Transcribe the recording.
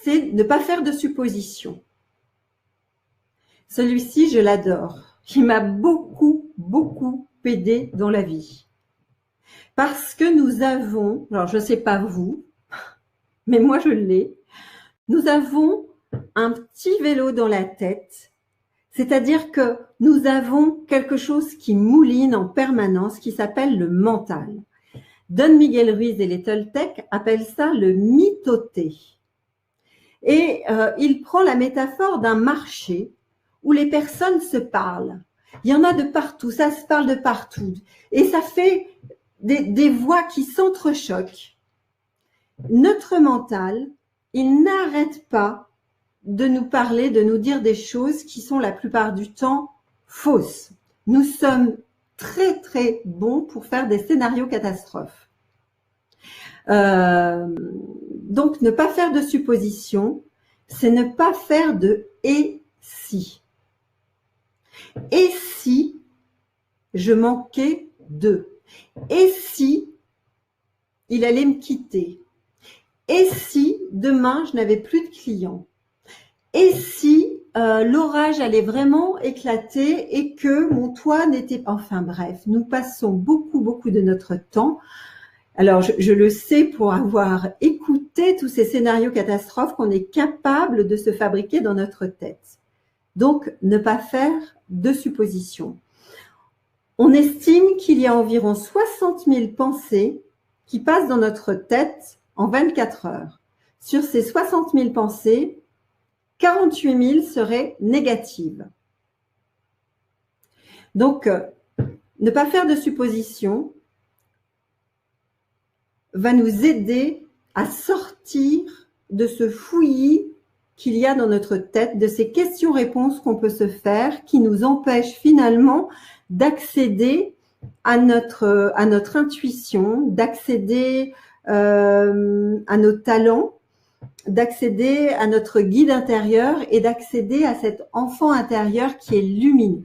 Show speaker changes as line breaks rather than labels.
c'est ne pas faire de suppositions. Celui-ci, je l'adore. Il m'a beaucoup aidé dans la vie. Parce que nous avons, alors je ne sais pas vous, mais moi je l'ai, nous avons un petit vélo dans la tête, c'est-à-dire que nous avons quelque chose qui mouline en permanence, qui s'appelle le mental. Don Miguel Ruiz et les Toltecs appellent ça le mitoté. Et il prend la métaphore d'un marché où les personnes se parlent. Il y en a de partout, ça se parle de partout. Et ça fait des voix qui s'entrechoquent. Notre mental, il n'arrête pas de nous parler, de nous dire des choses qui sont la plupart du temps fausses. Nous sommes très bons pour faire des scénarios catastrophes. Donc, ne pas faire de suppositions, c'est ne pas faire de « et si ». Et si je manquais de? Et si il allait me quitter? Et si demain je n'avais plus de clients? Et si l'orage allait vraiment éclater et que mon toit n'était pas… Enfin bref, nous passons beaucoup de notre temps. Alors je le sais pour avoir écouté tous ces scénarios catastrophes qu'on est capable de se fabriquer dans notre tête. Donc ne pas faire de suppositions. On estime qu'il y a environ 60 000 pensées qui passent dans notre tête en 24 heures. Sur ces 60 000 pensées, 48 000 seraient négatives. Donc, ne pas faire de suppositions va nous aider à sortir de ce fouillis qu'il y a dans notre tête, de ces questions-réponses qu'on peut se faire, qui nous empêchent finalement d'accéder à notre intuition, d'accéder à nos talents, d'accéder à notre guide intérieur et d'accéder à cet enfant intérieur qui est lumineux.